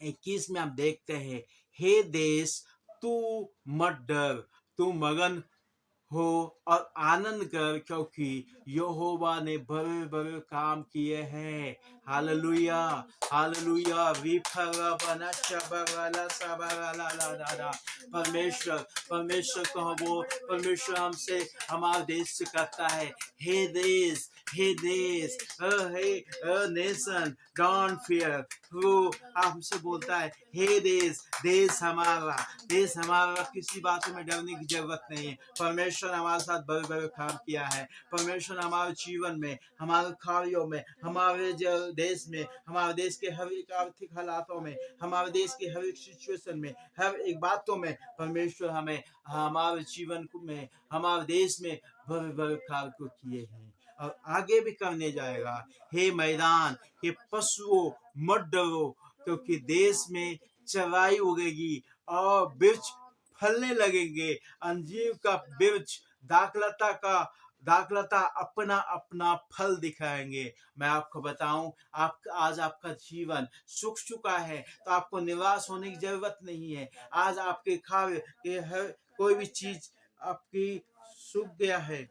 21 में आप देखते हैं, हे देश तू मत डर, तू मगन हो और आनंद कर क्योंकि यहोवा ने बड़े बड़े काम किए हैं। Hallelujah, hallelujah. परमेश्वर हमसे, हमारे देश से कहता है, हे देश, हे नेशन, डोंट फियर। वो हमसे बोलता है, हे देश हमारा किसी बात में डरने की जरूरत नहीं है। परमेश्वर हमारे साथ बड़े बड़े काम किया है। परमेश्वर हमारे जीवन में, हमारे कार्यों में, हमारे देश में, हमारे देश के हर एक आर्थिक हालातों में, हमारे देश के हर एक सिचुएशन में, हर एक बातों में परमेश्वर हमें हमारे जीवन में, हमारे देश में बड़े बड़े कार्य को किए हैं और आगे भी करने जाएगा। हे मैदान के पशुओं मत डरो क्योंकि देश में चराई उगेगी और वृक्ष फलने लगेंगे। अंजीर का वृक्ष, दाखलता का दाखलता अपना अपना फल दिखाएंगे। मैं आपको बताऊं, आप आज आपका जीवन सूख चुका है तो आपको निराश होने की जरूरत नहीं है। आज आपके खाए के हर कोई भी चीज आपकी सूख गया है।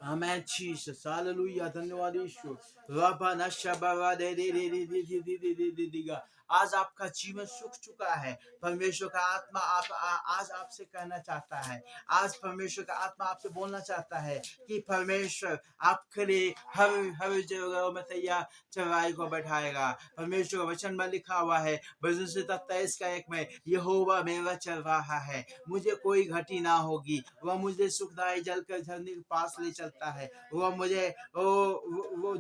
Amen, Jesus. Hallelujah. धन्यवाद यीशु। रबा नशबा दे दे दे दे दे दे दे दे दे दे देगा। आज आपका जीवन सूख चुका है। परमेश्वर का आत्मा आज आपसे कहना चाहता है। आज परमेश्वर का आत्मा आपसे बोलना चाहता है कि परमेश्वर आपके लिए हर हर जगह में तैयार चराई को बैठाएगा। परमेश्वर का वचन में लिखा हुआ है भजन संहिता 23 का 1 में, यहोवा मेरा चरवाहा है, मुझे कोई घटी ना होगी। वह मुझे सुखदायी जल के झरने के पास ले चलता है। वह मुझे वो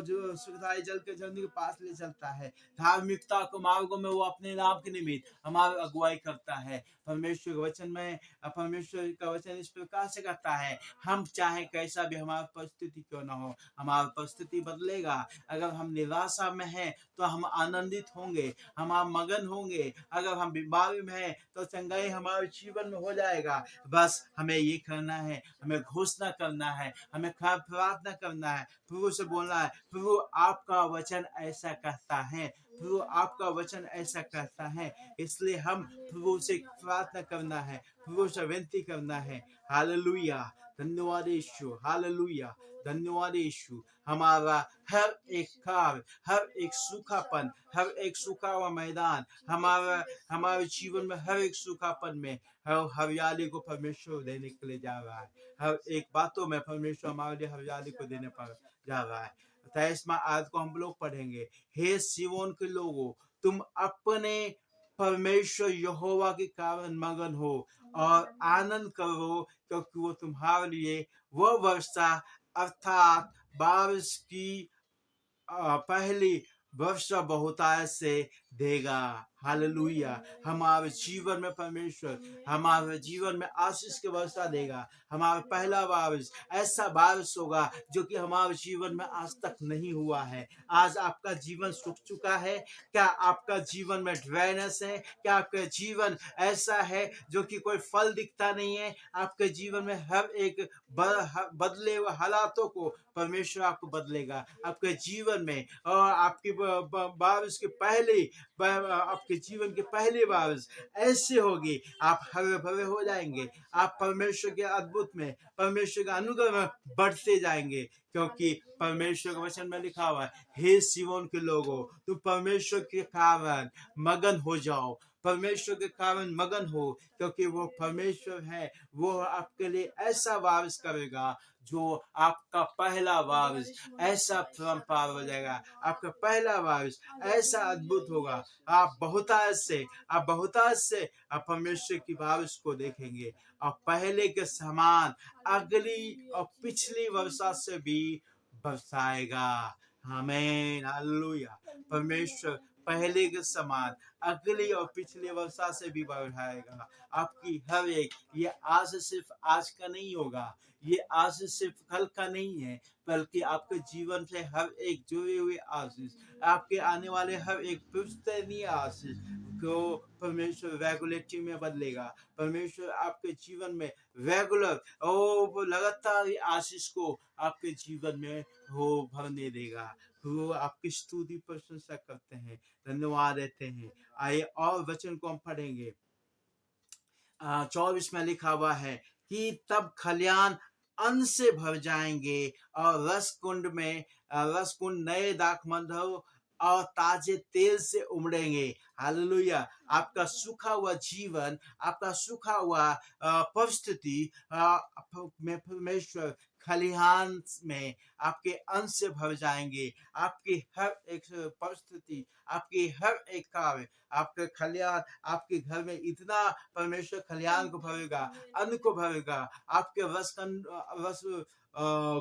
जो सुखदायी जल के झरने के पास ले चलता है। धार्मिकता को मार्गों में वो अपने नाम के निमित्त हमारी अगुवाई करता है। परमेश्वर के वचन में परमेश्वर का वचन इस प्रकार से कहता है, हम चाहे कैसा भी हमारी परिस्थिति क्यों ना हो, हमारी परिस्थिति बदलेगा। अगर हम निराशा में हैं तो हम आनंदित होंगे, हम मगन होंगे। अगर हम बीमारी में हैं तो चंगाई हमारे जीवन में हो जाएगा। बस हमें ये करना है, हमें घोषणा करना है, हमें प्रार्थना करना है, प्रभु से बोलना है, प्रभु आपका वचन ऐसा कहता है, प्रभु आपका वचन ऐसा कहता है। इसलिए हम प्रभु से प्रार्थना करना है, प्रभु से विनती करना है। हालेलुया, धन्यवाद यीशु। हालेलुया, धन्यवाद यीशु। हमारा हर एक कार्य, हर एक सूखापन, हर एक सूखा हुआ मैदान, हमारे जीवन में हर एक सूखापन में हरियाली को परमेश्वर देने के लिए जा रहा है। हर एक बातों में परमेश्वर हमारे लिए हरियाली को देने पर जा रहा है। 23वां आयत को हम लोग पढ़ेंगे। हे सिय्योन के लोगों, तुम अपने परमेश्वर यहोवा के कारण मगन हो और आनंद करो, क्योंकि वो तुम्हारे लिए वह वर्षा अर्थात बारिश की पहली वर्षा बहुतायत से देगा। हालेलुया, हमारे जीवन में परमेश्वर हमारे जीवन में आशीष की वर्षा देगा। हमारा पहला बारिश ऐसा बारिश होगा जो कि हमारे जीवन में आज तक नहीं हुआ है। आज आपका जीवन सूख चुका है क्या? आपका जीवन में ड्राइनेस है क्या? आपका जीवन ऐसा है जो कि कोई फल दिखता नहीं है? आपके जीवन में हर एक बदले हुए हालातों को परमेश्वर आपको बदलेगा आपके जीवन में। और आपकी बारिश के पहले, आपके जीवन की पहली बारिश ऐसे होगी, आप हरे भरे हो जाएंगे। आप परमेश्वर के अद्भुत में, परमेश्वर के अनुग्रह में बढ़ते जाएंगे, क्योंकि परमेश्वर के वचन में लिखा हुआ है, हे सिय्योन के लोगों, तुम परमेश्वर के कारण मगन हो जाओ। परमेश्वर के कारण मगन हो, क्योंकि वो परमेश्वर है। वो आपके लिए ऐसा बारिश करेगा जो आपका पहला बारिश ऐसा परम्पार हो जाएगा। आपका पहला बारिश ऐसा अद्भुत होगा। आप बहुतायत से आप परमेश्वर की बारिश को देखेंगे और पहले के समान अगली और पिछली वर्षा से भी बरसाएगा। आमीन, हालेलुया। परमेश्वर पहले के समान अगली और पिछली वर्षा से भी बढ़ाएगा आपकी हर एक। ये आज सिर्फ आज का नहीं होगा, ये आज सिर्फ कल का नहीं है, बल्कि आपके जीवन से हर एक जुड़े हुए आशीष, आपके आने वाले हर एक पुश्तनीय आशीष को परमेश्वर रेगुलेटिव में बदलेगा। परमेश्वर आपके जीवन में रेगुलर और लगातार आशीष को आपके जीवन में हो भरने देगा। वो आपकी स्तुति प्रशंसा करते हैं, धन्यवाद देते हैं। आइए और वचन को हम पढ़ेंगे। 24 में लिखा हुआ है कि तब खलियान अन्न से भर जाएंगे और रसकुंड नए दाखमधु और ताजे तेल से उमड़ेंगे। हालेलुया। आपका सूखा हुआ जीवन, आपका सूखा हुआ परिस्थिति में परमेश्वर खलिहान में आपके अन्न से भर जाएंगे। आपकी हर एक परिस्थिति, आपकी हर एक कार्य, आपके खलिहान, आपके घर में इतना परमेश्वर खलिहान को भरेगा, अन्न को भरेगा। आपके रस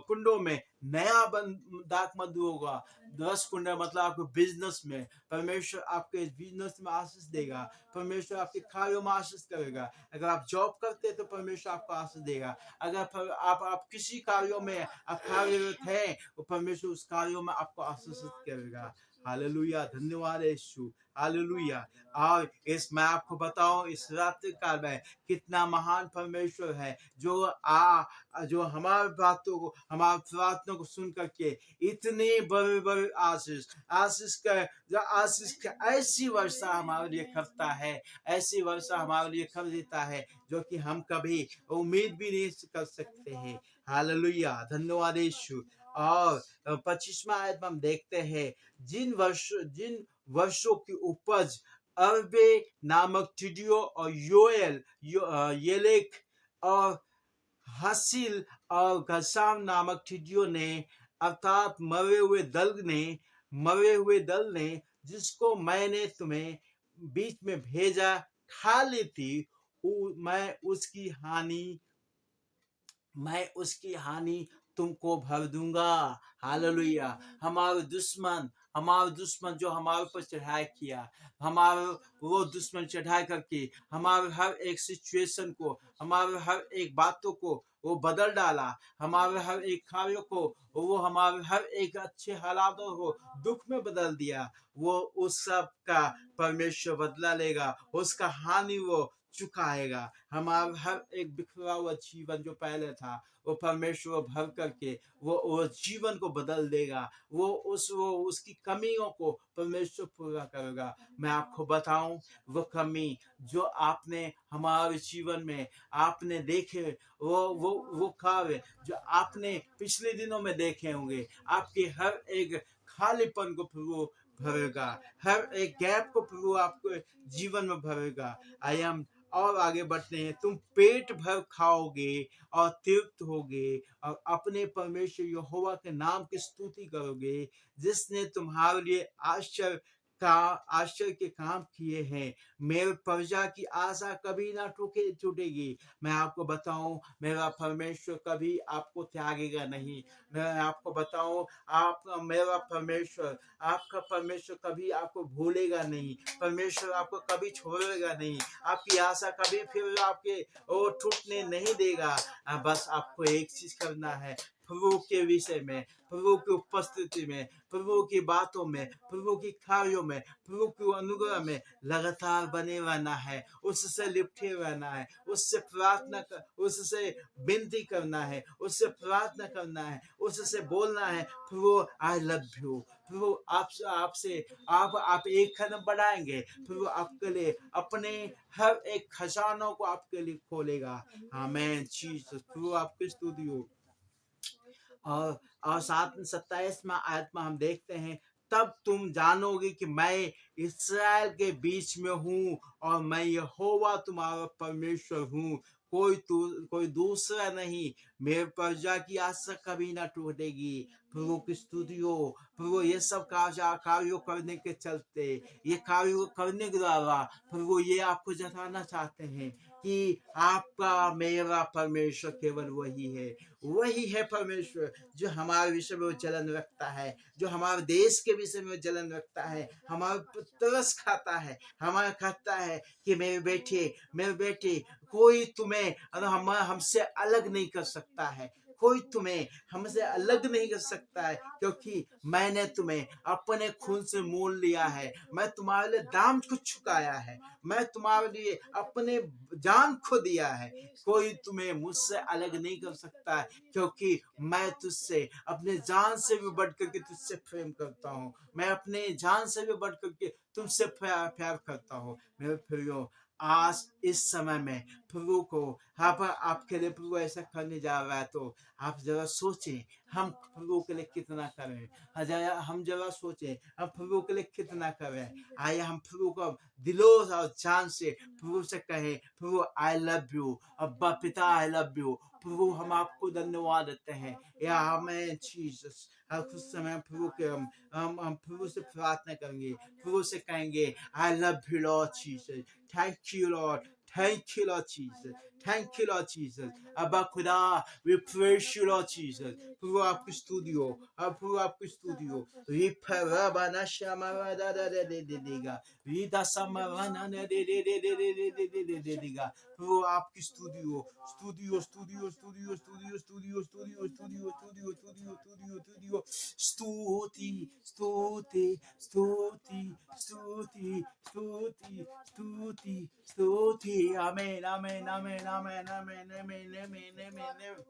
कुंडों में नया दाखमधु होगा। रस कुंड मतलब आपके बिजनेस में परमेश्वर आपके बिजनेस में आशीष देगा। परमेश्वर आपके कार्यों में आशीष करेगा। अगर आप जॉब करते हैं तो परमेश्वर आपको आशीष देगा। अगर आप किसी कार्यों में आप कार्यरत हैं तो परमेश्वर उस कार्यों में आपको आशीषित करेगा। हालेलुया, धन्यवाद यीशु, हालेलुया। और इस मैं आपको बताऊं इस रात्रि काल में कितना महान परमेश्वर है जो हमारी बातों को हमारी प्रार्थना को सुन करके इतने बड़े बड़े आशीष का ऐसी वर्षा हमारे लिए करता है, ऐसी वर्षा हमारे लिए कर देता है जो कि हम कभी उम्मीद भी नहीं कर सकते हैं। हालेलुया, धन्यवाद यीशु। और 25वां आयत में हम देखते हैं जिन वर्षों की उपज अरबे नामक टिड्डियों और येलेक और हसील और गसाम नामक टिड्डियों ने अर्थात मरे हुए दल ने जिसको मैंने तुम्हें बीच में भेजा खा ली थी, मैं उसकी हानि तुमको भर दूंगा। हालेलुया। हमारे दुश्मन जो हमारे ऊपर चढ़ाई किया, हमारे वो दुश्मन चढ़ाई करके हमारे हर एक सिचुएशन को, हमारे हर एक बातों को वो बदल डाला, हमारे हर एक कार्यों को वो हमारे हर एक अच्छे हालातों को दुख में बदल दिया। वो उस सब का परमेश्वर बदला लेगा, उसका हानि वो चुकाएगा। हमारा हर एक बिखरा हुआ जीवन जो पहले था वो परमेश्वर भर करके वो जीवन को बदल देगा। वो उसकी कमियों को परमेश्वर पूरा करेगा। मैं आपको बताऊं वो कमी जो आपने हमारे जीवन में आपने देखे, वो कार्य जो आपने पिछले दिनों में देखे होंगे, आपके हर एक खालीपन को प्रभु भरेगा, हर एक गैप को प्रभु आपको जीवन में भरेगा। आई एम और आगे बढ़ते हैं। तुम पेट भर खाओगे और तृप्त होगे और अपने परमेश्वर यहोवा के नाम की स्तुति करोगे जिसने तुम्हारे लिए आश्चर्य के काम किए हैं। मेरे प्रजा की आशा कभी ना टूटेगी। मैं आपको बताऊं मेरा परमेश्वर कभी आपको त्यागेगा नहीं। मैं आपको बताऊं मेरा परमेश्वर, आपका परमेश्वर कभी आपको भूलेगा नहीं। परमेश्वर आपको कभी छोड़ेगा नहीं। आपकी आशा कभी फिर आपके टूटने नहीं देगा। बस आपको एक चीज करना है, प्रभु के विषय में, प्रभु की उपस्थिति में, प्रभु की बातों में, प्रभु की कार्यों में, प्रभु के अनुग्रह में लगातार बने रहना है, उससे लिपटे रहना है, उससे विनती करना है, उससे प्रार्थना करना है, उससे बोलना है प्रभु आई लव यू। प्रभु आप एक कदम बढ़ाएंगे, प्रभु आपके लिए अपने हर एक खजानों को आपके लिए खोलेगा। आमीन जीसस। प्रभु आपकी स्तुति हो। और 27वां आयत में हम देखते हैं तब तुम जानोगे कि मैं इस्राएल के बीच में हूँ और मैं यहोवा तुम्हारा परमेश्वर हूँ, कोई दूसरा नहीं। मेरे प्रजा की आशा कभी ना टूटेगी। प्रभु की स्तुति हो। प्रभु ये सब कार्यों करने के चलते, ये कार्यों करने के द्वारा प्रभु ये आपको जताना चाहते हैं कि आपका मेरा परमेश्वर केवल वही है परमेश्वर जो हमारे विषय में जलन रखता है, जो हमारे देश के विषय में जलन रखता है, हमारे तरस खाता है, हमारा कहता है कि मेरे बेटे कोई तुम्हें हमसे अलग नहीं कर सकता है, कोई तुम्हें हमसे अलग नहीं कर सकता है, क्योंकि मैंने तुम्हें अपने खून से मोल लिया है। मैं तुम्हारे लिए दाम को चुकाया है, मैं तुम्हारे लिए अपने जान खो दिया है। कोई तुम्हें मुझसे अलग नहीं कर सकता है, क्योंकि मैं तुझसे अपने जान से भी बढ़ करके तुझसे प्रेम करता हूँ। मैं अपने जान से भी बढ़ करके तुमसे प्यार करता हूँ। मेरे प्रियो, आज इस समय में प्रभु को आपके लिए प्रभु ऐसा करने जा रहा है, तो आप जरा सोचें हम प्रभु के लिए कितना करें। हम जरा सोचें हम प्रभु के लिए कितना करें। आइए हम प्रभु को दिलों और जान से प्रभु से कहें, प्रभु आई लव यू, अब्बा पिता आई लव यू। प्रभु हम आपको धन्यवाद देते हैं या हमें जीसस। कुछ समय प्रभु के हम प्रभु से प्रार्थना करेंगे, प्रभु से कहेंगे I love you Lord Jesus, thank you Lord, thank you Lord Jesus, Thank you, Lord Jesus. Abba Khuda, we praise you, Lord Jesus. प्रभु आपकी स्टूडियो, अब प्रभु आपकी स्टूडियो, रिफरबना शमरदा दे देगा, रिदा समरना दे देगा. प्रभु आपकी studio, studio studio studio studio studio studio studio studio studio studio studio स्तुति स्तुति स्तुति स्तुति स्तुति स्तुति स्तुति आमेन amen amen amen amen amen amen आमेन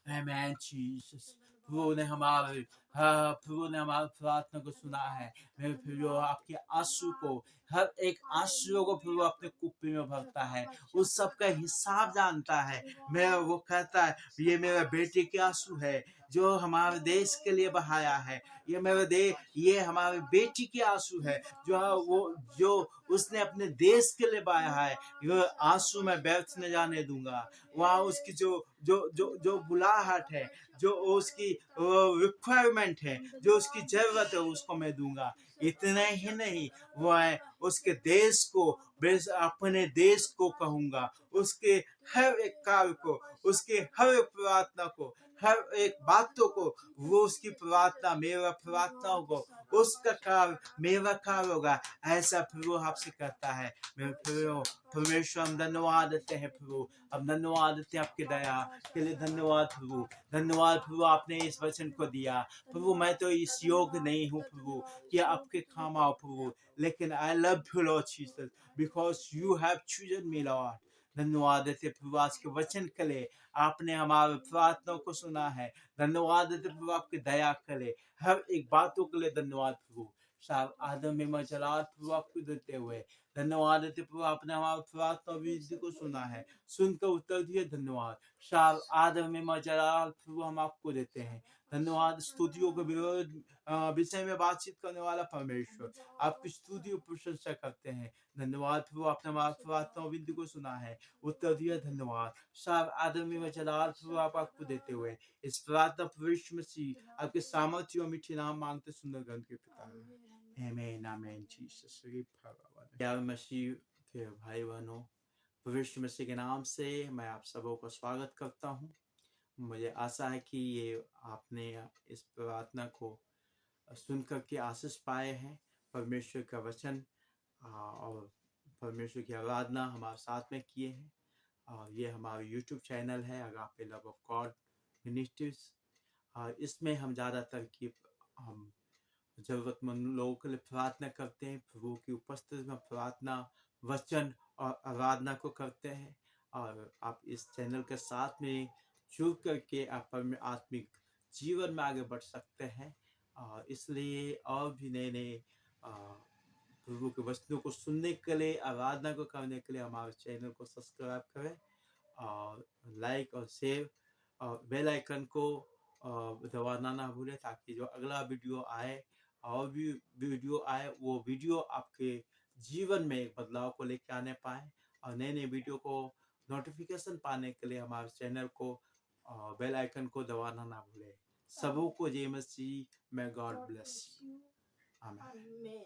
Amen, Jesus. प्रभु ने हमारे प्रभु ने हमारी प्रार्थना को सुना है. मेरे प्रभु आपके आंसू को, हर एक आंसू को प्रभु अपने कुप्पी में भरता है, उस सब का हिसाब जानता है. मेरा वो कहता है ये मेरे बेटे के आंसू है जो हमारे देश के लिए बहाया है. ये हमारे बेटी के आंसू है जो उसने अपने देश के लिए बहाया है. ये आंसू मैं व्यर्थ न जाने दूंगा. वहाँ उसकी जो बुलाहट है, जो उसकी रिक्वायरमेंट है, जो उसकी जरूरत है, उसको मैं दूंगा. इतना ही नहीं, वह उसके देश को, अपने देश को कहूंगा, उसके हर एक कार्य को, उसके हर एक प्रार्थना को, हर एक बातों को, वो उसकी प्रार्थना मेरा प्रार्थना होगा, उसका कार्य मेरा कार्य होगा. ऐसा प्रभु आपसे करता है. मेरे प्रभु परमेश्वर हम धन्यवाद देते हैं. प्रभु हम धन्यवाद देते हैं आपके दया के लिए. धन्यवाद प्रभु, धन्यवाद प्रभु आपने इस वचन को दिया. प्रभु मैं तो इस योग्य नहीं हूँ प्रभु कि आपके काम आओ प्रभु, लेकिन I love you Lord Jesus because you have chosen me Lord. धन्यवाद देते प्रभु आज के वचन के लिए. आपने हमारे प्रार्थनाओं को सुना है. धन्यवाद देते प्रभु आपकी दया के लिए, हर एक बातों के लिए. धन्यवाद प्रभु. साहब आदम में मजलात प्रभु आपको देते हुए धन्यवाद देते प्रभु आपने हमारे प्रार्थना विधि को सुना है, सुनकर उत्तर दिए. धन्यवाद. साहब आदम में मजलात प्रभु हम आपको देते हैं. धन्यवाद. स्तुतियों के विरोध विषय में बातचीत करने वाला परमेश्वर आपकी स्तुति प्रशंसा करते हैं. धन्यवाद प्रभु आपने हमारे प्रार्थना विधि को सुना है, उत्तर दिया. धन्यवाद. साहब आदमी में जलाल प्रभु आप आपको देते हुए इस प्रार्थना प्रवेश मसीह आपके सामर्थ्य और मीठे नाम मांगते सुंदर ग्रंथ के पिता. आमीन आमीन जीसस. प्यारे मसीह के भाई बहनों, प्रवेश मसीह के नाम से मैं आप सबों को स्वागत करता हूँ. मुझे आशा है कि ये आपने इस प्रार्थना को सुनकर के आशीष पाए हैं. परमेश्वर का वचन और परमेश्वर की आराधना हमारे साथ में किए हैं. और ये हमारा YouTube चैनल है agape love of God ministries. और इसमें हम ज़्यादातर की हम ज़रूरतमंद लोगों के लिए प्रार्थना करते हैं. प्रभु की उपस्थिति में प्रार्थना, वचन और आराधना को करते हैं. और आप इस चैनल के साथ में जुड़ करके आप आत्मिक जीवन में आगे बढ़ सकते हैं. और इसलिए और भी नए नए प्रभु के वचनों को सुनने के लिए, आराधना को करने के लिए हमारे चैनल को सब्सक्राइब करें और लाइक और शेयर और बेल आइकन को दबाना ना भूलें, ताकि जो अगला वीडियो आए और भी वीडियो आए वो वीडियो आपके जीवन में एक बदलाव को लेकर आने पाए. और नए नए वीडियो को नोटिफिकेशन पाने के लिए हमारे चैनल को बेल आइकन को दबाना ना भूलें. सबों को जय मसीह में. God bless. आमीन.